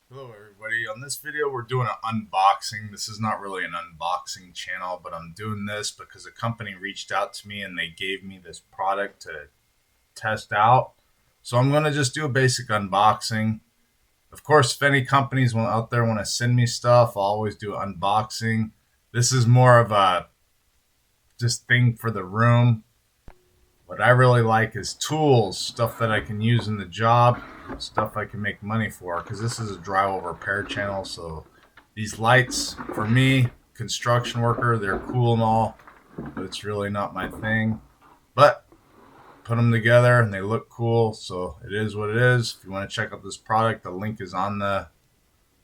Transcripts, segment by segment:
Hello everybody, on this video we're doing an unboxing. This is not really an unboxing channel, but I'm doing this because a company reached out to me and they gave me this product to test out. So I'm going to just do a basic unboxing. Of course, if any companies out there want to send me stuff, I'll always do unboxing. This is more of a just thing for the room. What I really like is tools, stuff that I can use in the job, stuff I can make money for. Because this is a drywall repair channel, so these lights, for me, construction worker, they're cool and all, but it's really not my thing. But put them together and they look cool, so it is what it is. If you want to check out this product, the link is on the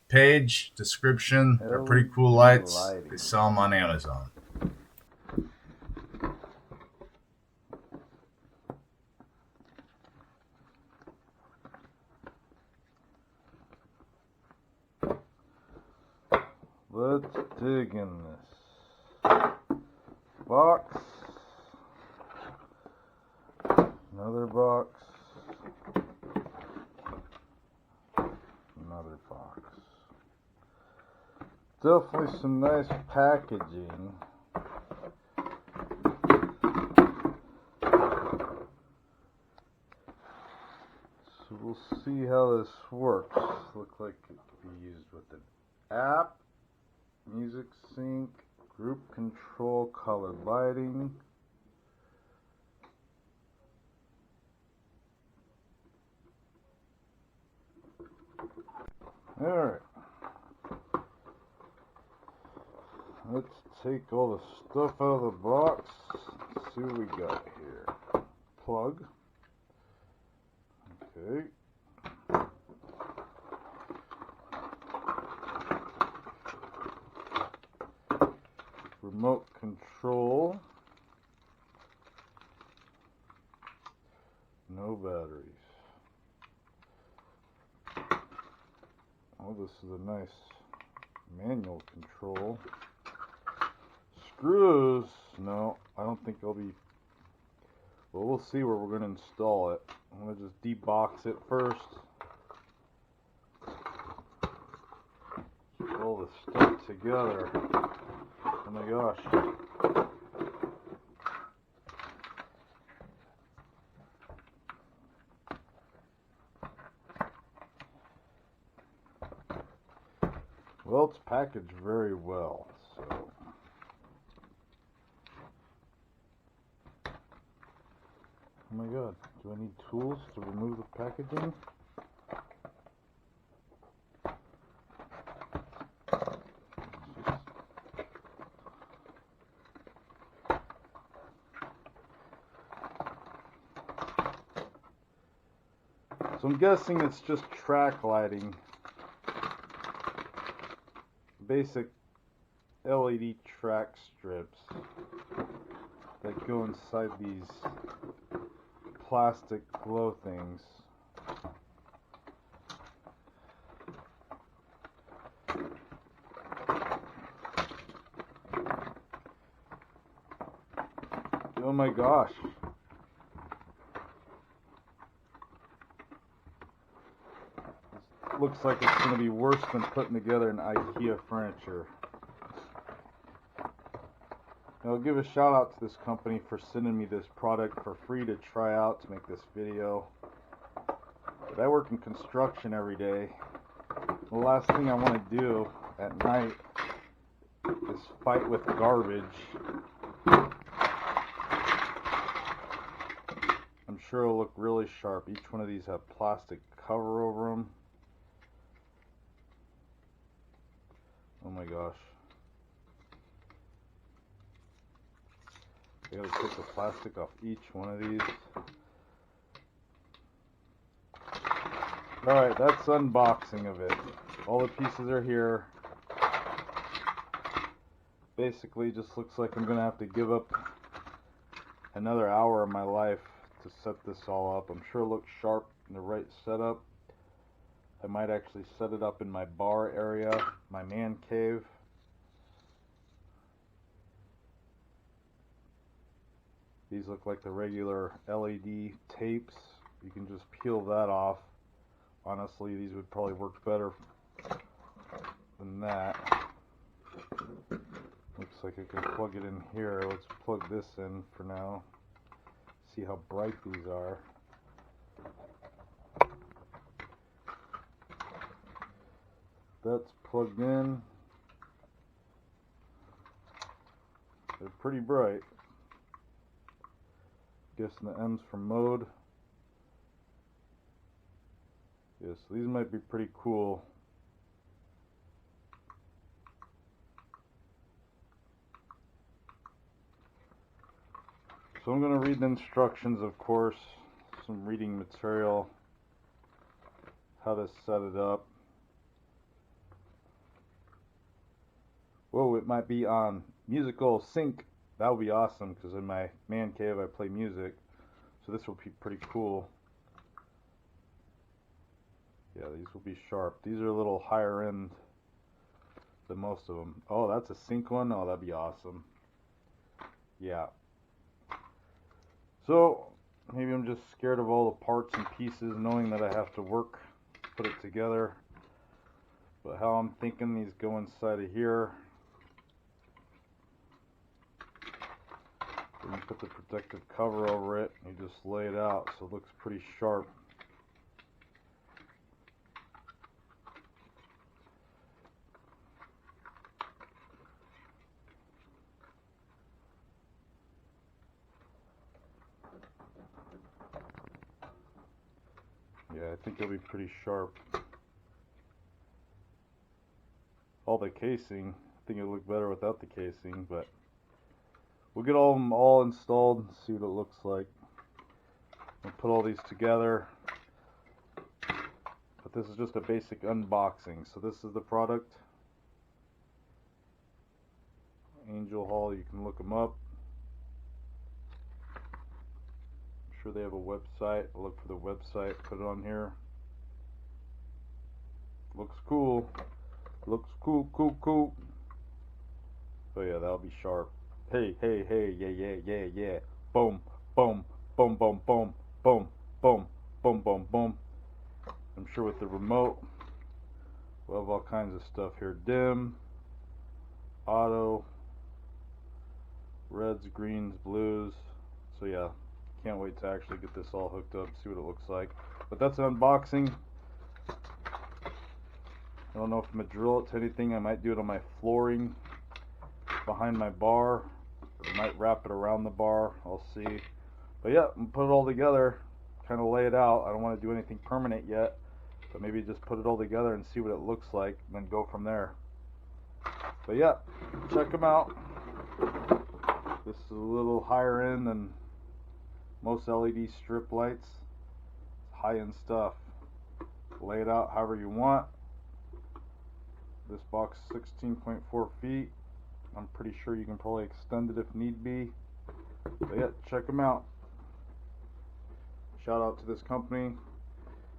page description. They're pretty cool LED lights. They lighting. sell them on Amazon. Let's dig in this box. Another box. Another box. Definitely some nice packaging. So we'll see how this works. Looks like it can be used with an app, music sync, group control, colored lighting. Alright. Let's take all the stuff out of the box. See what we got here. Plug. Okay. Remote control. No batteries. Oh, this is a nice manual control. Screws. No, I don't think they'll be. Well, we'll see where we're going to install it. I'm going to just debox it first. Get all the stuff together. Oh my gosh. Well, it's packaged very well, so. Oh my god, do I need tools to remove the packaging? So I'm guessing it's just track lighting. Basic LED track strips that go inside these plastic glow things. Oh my gosh. This looks like it's going to be worse than putting together an IKEA furniture. I'll give a shout out to this company for sending me this product for free to try out to make this video. But I work in construction every day. The last thing I want to do at night is fight with garbage. I'm sure it'll look really sharp. Each one of these have plastic cover over them. Oh my gosh. I gotta take the plastic off each one of these. Alright, that's unboxing of it. All the pieces are here. Basically, just looks like I'm gonna have to give up another hour of my life to set this all up. I'm sure it looks sharp in the right setup. I might actually set it up in my bar area, my man cave. These look like the regular LED tapes. You can just peel that off. Honestly, these would probably work better than that. Looks like I can plug it in here. Let's plug this in for now. See how bright these are. That's plugged in. They're pretty bright. Guessing the M's for mode. Yes, these might be pretty cool. So I'm going to read the instructions, of course, some reading material, how to set it up. Whoa, it might be on musical sync. That would be awesome, because in my man cave I play music, so this will be pretty cool. Yeah, these will be sharp. These are a little higher end than most of them. Oh, that's a sync one? Oh, that'd be awesome. Yeah. So, maybe I'm just scared of all the parts and pieces, knowing that I have to put it together. But how I'm thinking these go inside of here. Then you put the protective cover over it, and you just lay it out so it looks pretty sharp. Yeah, I think it'll be pretty sharp. All the casing, I think it'll look better without the casing, but we'll get them all installed and see what it looks like. We'll put all these together. But this is just a basic unboxing. So this is the product. Angelhalo, you can look them up. I'm sure they have a website. I'll look for the website, put it on here. Looks cool. Looks cool, cool, cool. So yeah, that'll be sharp. Hey, hey, hey, yeah, yeah, yeah, yeah. Boom, boom, boom, boom, boom, boom, boom, boom, boom, boom. I'm sure with the remote, we'll have all kinds of stuff here. Dim, auto, reds, greens, blues. So yeah, can't wait to actually get this all hooked up, see what it looks like. But that's an unboxing. I don't know if I'm going to drill it to anything. I might do it on my flooring behind my bar. Or I might wrap it around the bar. I'll see. But yeah, I'm put it all together. Kind of lay it out. I don't want to do anything permanent yet. But maybe just put it all together and see what it looks like. And then go from there. But yeah, check them out. This is a little higher end than most LED strip lights. It's high-end stuff. Lay it out however you want. This box is 16.4 feet. I'm pretty sure you can probably extend it if need be. But yeah, check them out. Shout out to this company.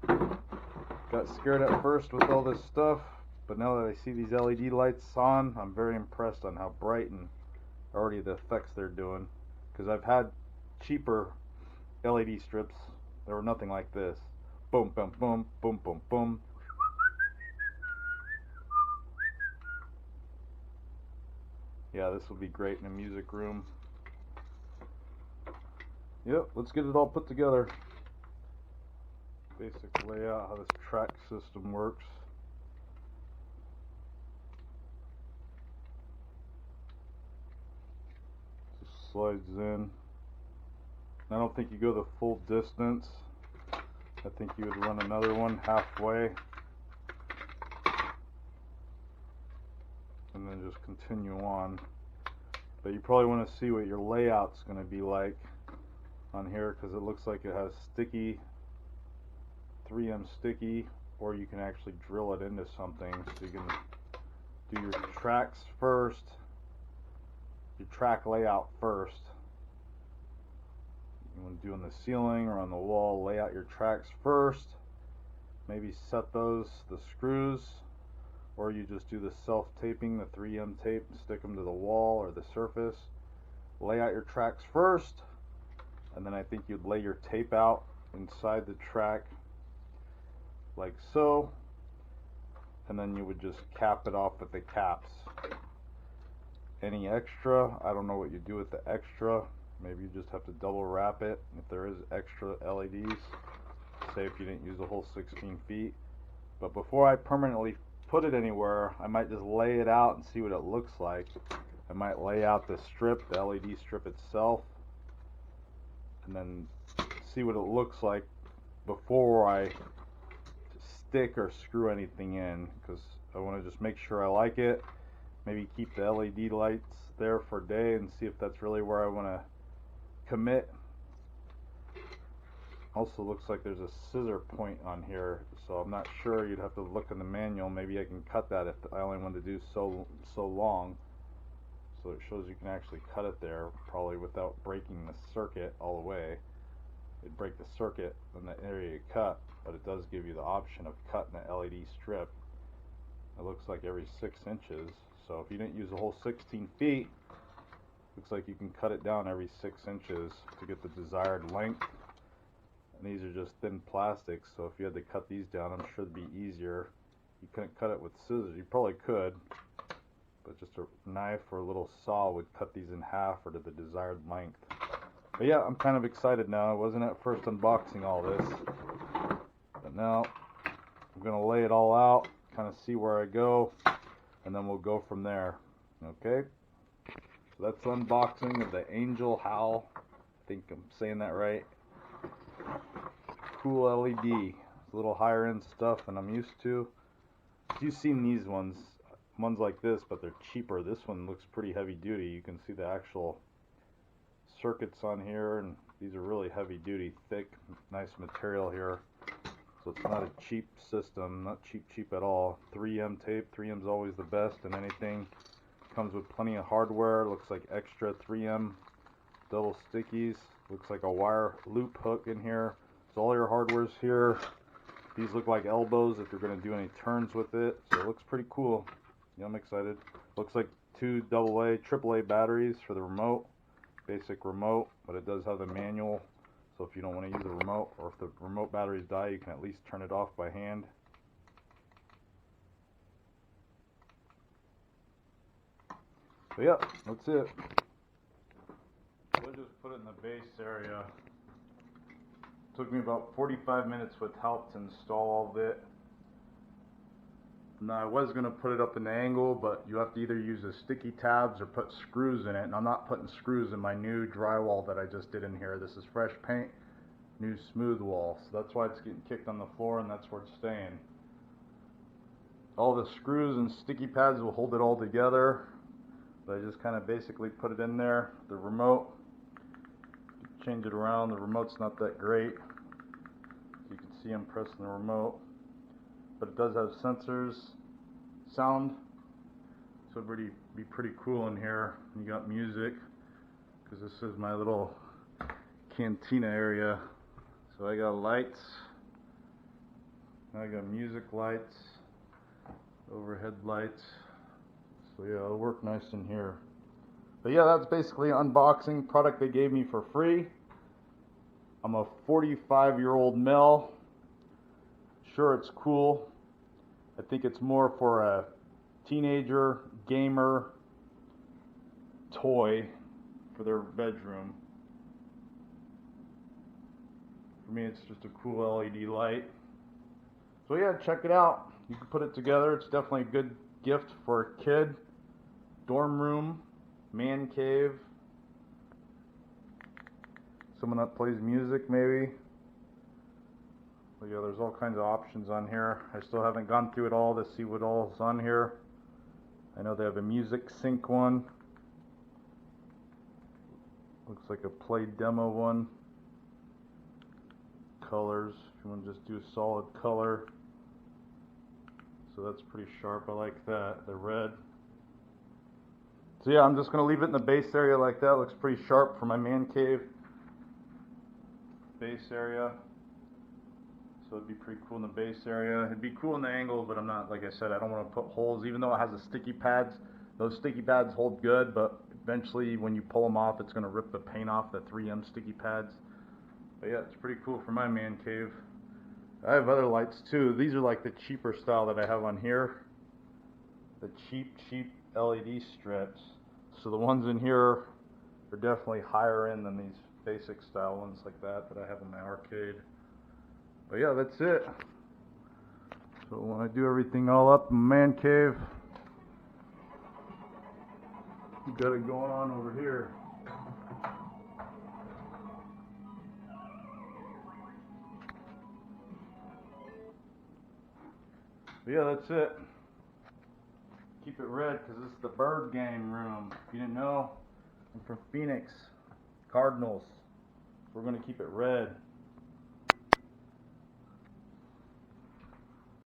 Got scared at first with all this stuff, but now that I see these LED lights on, I'm very impressed on how bright and already the effects they're doing. Because I've had cheaper LED strips that were nothing like this. Boom, boom, boom, boom, boom, boom. Yeah, this will be great in a music room. Yep, let's get it all put together. Basic layout, how this track system works. Just slides in. I don't think you go the full distance. I think you would run another one halfway. And then just continue on. But you probably want to see what your layout's going to be like on here, because it looks like it has sticky, 3M sticky, or you can actually drill it into something. So you can do your tracks first, your track layout first. You want to do on the ceiling or on the wall, lay out your tracks first, maybe set those, the screws, or you just do the self-taping, the 3M tape, stick them to the wall or the surface. Lay out your tracks first, and then I think you'd lay your tape out inside the track like so, and then you would just cap it off with the caps. Any extra, I don't know what you do with the extra. Maybe you just have to double wrap it if there is extra LEDs, say if you didn't use the whole 16 feet. But before I permanently put it anywhere, I might just lay it out and see what it looks like. I might lay out the strip, the LED strip itself, and then see what it looks like before I stick or screw anything in, because I want to just make sure I like it. Maybe keep the LED lights there for a day and see if that's really where I want to commit. Also looks like there's a scissor point on here, so I'm not sure. You'd have to look in the manual. Maybe I can cut that if I only want to do so long. So it shows you can actually cut it there, probably without breaking the circuit all the way. It'd break the circuit in the area you cut, but it does give you the option of cutting the LED strip. It looks like every 6 inches. So if you didn't use the whole 16 feet, looks like you can cut it down every 6 inches to get the desired length. And these are just thin plastics, so if you had to cut these down, I'm sure it'd be easier. You couldn't cut it with scissors. You probably could, but just a knife or a little saw would cut these in half or to the desired length. But yeah, I'm kind of excited now. I wasn't at first unboxing all this, but now I'm gonna lay it all out, kind of see where I go, and then we'll go from there. Okay, so that's the unboxing of the Angelhalo. I think I'm saying that right. Cool LED. It's a little higher end stuff than I'm used to. You've seen these ones like this, but they're cheaper. This one looks pretty heavy duty. You can see the actual circuits on here, and these are really heavy duty, thick, nice material here. So it's not a cheap system, not cheap at all. 3M tape, 3M is always the best in anything. Comes with plenty of hardware. Looks like extra 3M double stickies. Looks like a wire loop hook in here. So all your hardware's here. These look like elbows if you're going to do any turns with it. So it looks pretty cool. Yeah, I'm excited. Looks like 2 AA, AAA batteries for the remote. Basic remote, but it does have the manual. So if you don't want to use the remote, or if the remote batteries die, you can at least turn it off by hand. So yeah, that's it. We'll just put it in the base area. Took me about 45 minutes with help to install all of it. Now I was going to put it up in the angle, but you have to either use the sticky tabs or put screws in it, and I'm not putting screws in my new drywall that I just did in here. This is fresh paint, new smooth wall, so that's why it's getting kicked on the floor, and that's where it's staying. All the screws and sticky pads will hold it all together, but I just kind of basically put it in there. The remote, change it around. The remote's not that great. You can see I'm pressing the remote, but it does have sensors, sound, so it'd be pretty cool in here. You got music, because this is my little cantina area. So I got lights, I got music lights, overhead lights. So yeah, it'll work nice in here. But yeah, that's basically unboxing product they gave me for free. I'm a 45-year-old male. Sure, it's cool. I think it's more for a teenager, gamer toy for their bedroom. For me, it's just a cool LED light. So yeah, check it out. You can put it together. It's definitely a good gift for a kid. Dorm room, man cave, someone that plays music maybe. But yeah, there's all kinds of options on here. I still haven't gone through it all to see what all is on here. I know they have a music sync one. Looks like a play demo one. Colors, if you want to just do a solid color. So that's pretty sharp, I like that, the red. So yeah, I'm just going to leave it in the base area like that. Looks pretty sharp for my man cave base area. So it'd be pretty cool in the base area. It'd be cool in the angle, but I'm not, like I said, I don't want to put holes. Even though it has the sticky pads, those sticky pads hold good, but eventually when you pull them off, it's going to rip the paint off, the 3M sticky pads. But yeah, it's pretty cool for my man cave. I have other lights too. These are like the cheaper style that I have on here. The cheap LED strips. So the ones in here are definitely higher end than these basic style ones like that I have in my arcade. But yeah, that's it. So when I do everything all up in my man cave, got it going on over here. But yeah, that's it. Keep it red because this is the bird game room. If you didn't know, I'm from Phoenix, Cardinals. We're going to keep it red.